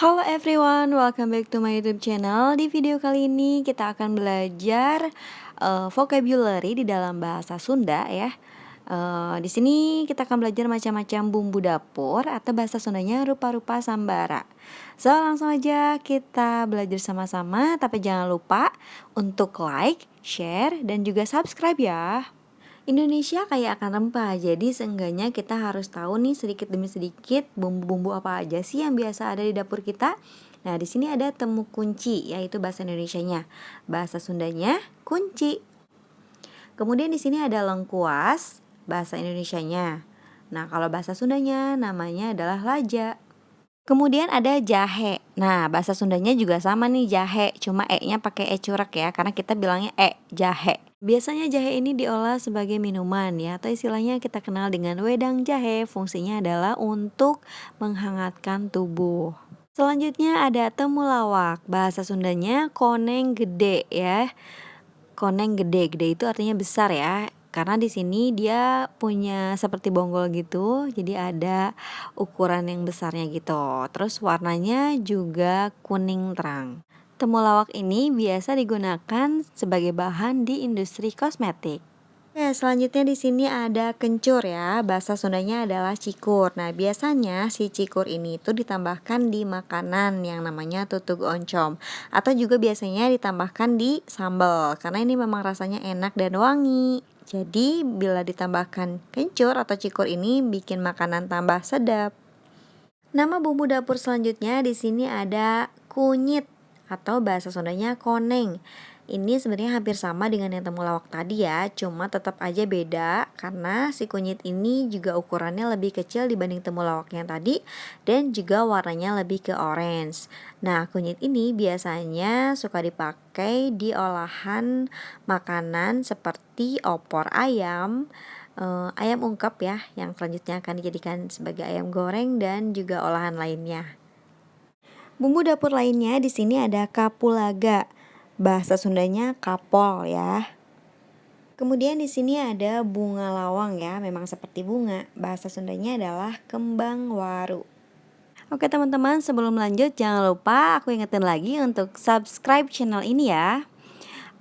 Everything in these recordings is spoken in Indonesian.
Halo everyone, welcome back to my YouTube channel. Di video kali ini kita akan belajar vocabulary di dalam bahasa Sunda ya. Di sini kita akan belajar macam-macam bumbu dapur atau bahasa Sundanya rupa-rupa sambara. So langsung aja kita belajar sama-sama, tapi jangan lupa untuk like, share, dan juga subscribe ya. Indonesia kaya akan rempah, jadi seenggaknya kita harus tahu nih sedikit demi sedikit bumbu-bumbu apa aja sih yang biasa ada di dapur kita. Nah, di sini ada temu kunci, yaitu bahasa Indonesianya. Bahasa Sundanya kunci. Kemudian di sini ada lengkuas, bahasa Indonesianya. Nah, kalau bahasa Sundanya namanya adalah laja. Kemudian ada jahe. Nah, bahasa Sundanya juga sama nih jahe, cuma e-nya pakai e curak ya, karena kita bilangnya jahe. Biasanya jahe ini diolah sebagai minuman ya, atau istilahnya kita kenal dengan wedang jahe. Fungsinya adalah untuk menghangatkan tubuh. Selanjutnya ada temulawak. Bahasa Sundanya koneng gede ya. Koneng gede, gede itu artinya besar ya. Karena di sini dia punya seperti bonggol gitu, jadi ada ukuran yang besarnya gitu. Terus warnanya juga kuning terang. Temulawak ini biasa digunakan sebagai bahan di industri kosmetik. Selanjutnya di sini ada kencur ya. Bahasa Sundanya adalah cikur. Nah, biasanya si cikur ini tuh ditambahkan di makanan yang namanya tutug oncom, atau juga biasanya ditambahkan di sambal karena ini memang rasanya enak dan wangi. Jadi, bila ditambahkan kencur atau cikur ini bikin makanan tambah sedap. Nama bumbu dapur selanjutnya di sini ada kunyit atau bahasa Sundanya koneng. Ini sebenarnya hampir sama dengan yang temulawak tadi ya, cuma tetap aja beda karena si kunyit ini juga ukurannya lebih kecil dibanding temulawak yang tadi dan juga warnanya lebih ke orange. Nah, kunyit ini biasanya suka dipakai di olahan makanan seperti opor ayam, ayam ungkep ya, yang selanjutnya akan dijadikan sebagai ayam goreng dan juga olahan lainnya. Bumbu dapur lainnya di sini ada kapulaga. Bahasa Sundanya kapol ya. Kemudian di sini ada bunga lawang ya, memang seperti bunga. Bahasa Sundanya adalah kembang waru. Oke teman-teman, sebelum lanjut jangan lupa aku ingetin lagi untuk subscribe channel ini ya.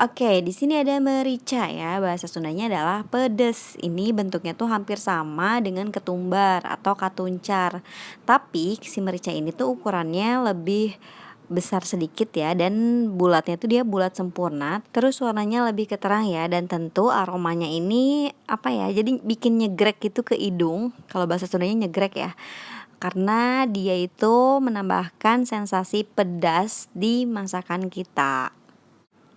Oke, di sini ada merica ya, bahasa Sundanya adalah pedes. Ini bentuknya tuh hampir sama dengan ketumbar atau katuncar. Tapi si merica ini tuh ukurannya lebih besar sedikit ya, dan bulatnya tuh dia bulat sempurna. Terus warnanya lebih keterang ya, dan tentu aromanya ini apa ya? Jadi bikin nyegrek gitu ke hidung. Kalau bahasa Sundanya nyegrek ya. Karena dia itu menambahkan sensasi pedas di masakan kita.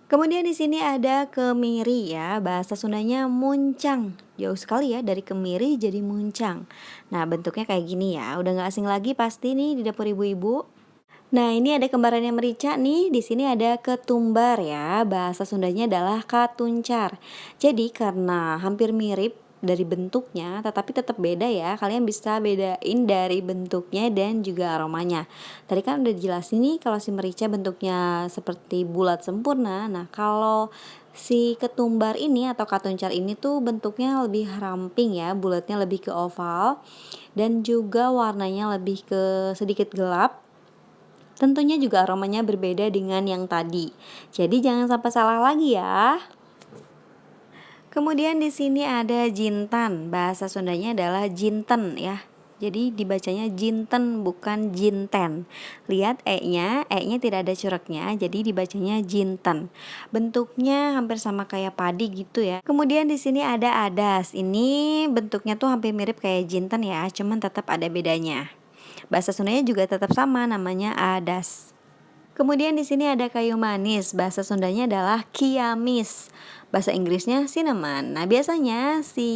Kemudian di sini ada kemiri ya, bahasa Sundanya muncang. Jauh sekali ya dari kemiri jadi muncang. Nah, bentuknya kayak gini ya. Udah nggak asing lagi pasti nih di dapur ibu-ibu. Nah, ini ada kembarannya merica nih. Di sini ada ketumbar ya. Bahasa Sundanya adalah katuncar. Jadi karena hampir mirip dari bentuknya, tetapi tetap beda ya. Kalian bisa bedain dari bentuknya dan juga aromanya. Tadi kan udah dijelasin nih kalau si merica bentuknya seperti bulat sempurna. Nah, kalau si ketumbar ini atau katuncar ini tuh bentuknya lebih ramping ya, bulatnya lebih ke oval dan juga warnanya lebih ke sedikit gelap. Tentunya juga aromanya berbeda dengan yang tadi. Jadi jangan sampai salah lagi ya. Kemudian di sini ada jintan. Bahasa Sundanya adalah jinten ya. Jadi dibacanya jinten bukan jinten. Lihat e-nya tidak ada cureknya, jadi dibacanya jinten. Bentuknya hampir sama kayak padi gitu ya. Kemudian di sini ada adas. Ini bentuknya tuh hampir mirip kayak jinten ya, cuman tetap ada bedanya. Bahasa Sundanya juga tetap sama, namanya adas. Kemudian di sini ada kayu manis. Bahasa Sundanya adalah kiamis. Bahasa Inggrisnya cinnamon. Nah, biasanya si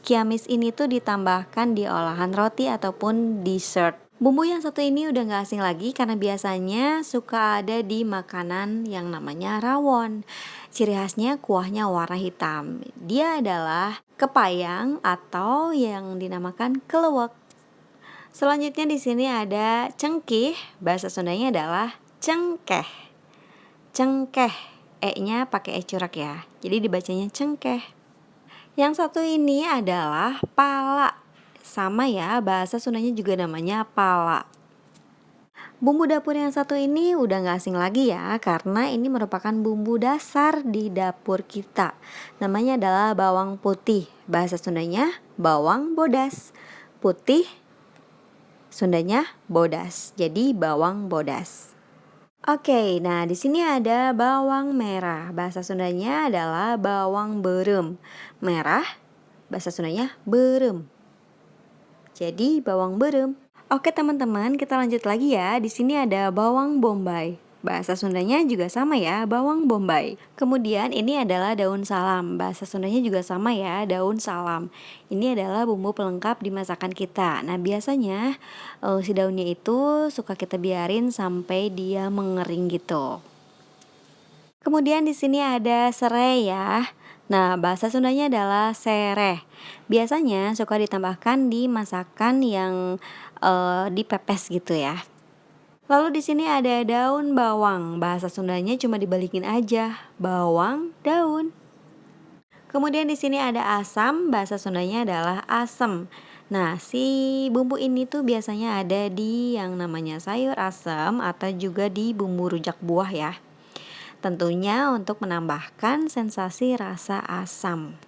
kiamis ini tuh ditambahkan di olahan roti ataupun dessert. Bumbu yang satu ini udah gak asing lagi karena biasanya suka ada di makanan yang namanya rawon. Ciri khasnya kuahnya warna hitam. Dia adalah kepayang atau yang dinamakan kelewek. Selanjutnya di sini ada cengkih. Bahasa Sundanya adalah cengkeh. Cengkeh. E-nya pakai e curak ya. Jadi dibacanya cengkeh. Yang satu ini adalah pala. Sama ya, bahasa Sundanya juga namanya pala. Bumbu dapur yang satu ini udah nggak asing lagi ya, karena ini merupakan bumbu dasar di dapur kita. Namanya adalah bawang putih. Bahasa Sundanya bawang bodas. Putih Sundanya bodas. Jadi bawang bodas. Oke, nah di sini ada bawang merah. Bahasa Sundanya adalah bawang berem. Merah, bahasa Sundanya berem. Jadi bawang berem. Oke teman-teman, kita lanjut lagi ya. Di sini ada bawang bombay. Bahasa Sundanya juga sama ya, bawang bombay. Kemudian ini adalah daun salam. Bahasa Sundanya juga sama ya, daun salam. Ini adalah bumbu pelengkap di masakan kita. Nah, biasanya si daunnya itu suka kita biarin sampai dia mengering gitu. Kemudian di sini ada serai ya. Nah, bahasa Sundanya adalah sereh. Biasanya suka ditambahkan di masakan yang dipepes gitu ya. Lalu di sini ada daun bawang. Bahasa Sundanya cuma dibalikin aja, bawang daun. Kemudian di sini ada asam. Bahasa Sundanya adalah asem. Nah, si bumbu ini tuh biasanya ada di yang namanya sayur asam atau juga di bumbu rujak buah ya. Tentunya untuk menambahkan sensasi rasa asam.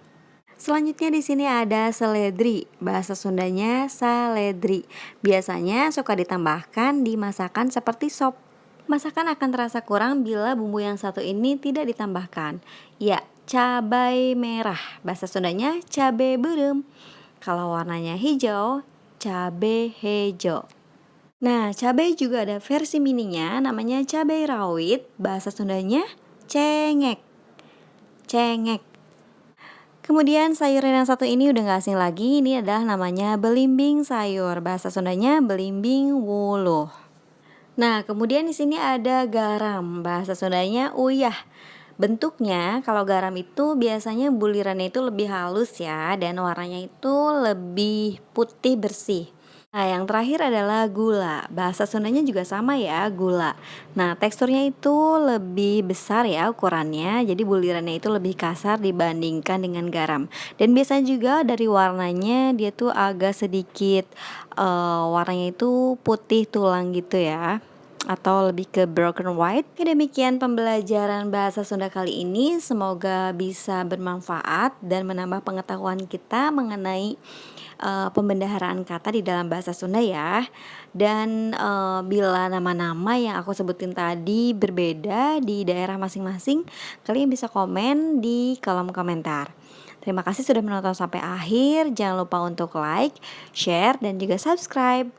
Selanjutnya di sini ada seledri. Bahasa Sundanya saledri. Biasanya suka ditambahkan di masakan seperti sop. Masakan akan terasa kurang bila bumbu yang satu ini tidak ditambahkan. Ya, cabai merah. Bahasa Sundanya cabai berem. Kalau warnanya hijau, cabai hijau. Nah, cabai juga ada versi mininya, namanya cabai rawit. Bahasa Sundanya cengek. Cengek. Kemudian sayuran yang satu ini udah gak asing lagi. Ini adalah namanya belimbing sayur. Bahasa Sundanya belimbing wuluh. Nah, kemudian di sini ada garam. Bahasa Sundanya uyah. Bentuknya kalau garam itu biasanya bulirannya itu lebih halus ya, dan warnanya itu lebih putih bersih. Nah, yang terakhir adalah gula. Bahasa Sundanya juga sama ya, gula. Nah, teksturnya itu lebih besar ya ukurannya, jadi bulirannya itu lebih kasar dibandingkan dengan garam. Dan biasanya juga dari warnanya dia tuh agak sedikit warnanya itu putih tulang gitu ya, atau lebih ke broken white. Oke, demikian pembelajaran bahasa Sunda kali ini. Semoga bisa bermanfaat dan menambah pengetahuan kita mengenai pembendaharaan kata di dalam bahasa Sunda ya. Dan bila nama-nama yang aku sebutin tadi berbeda di daerah masing-masing, kalian bisa komen di kolom komentar. Terima kasih sudah menonton sampai akhir. Jangan lupa untuk like, share, dan juga subscribe.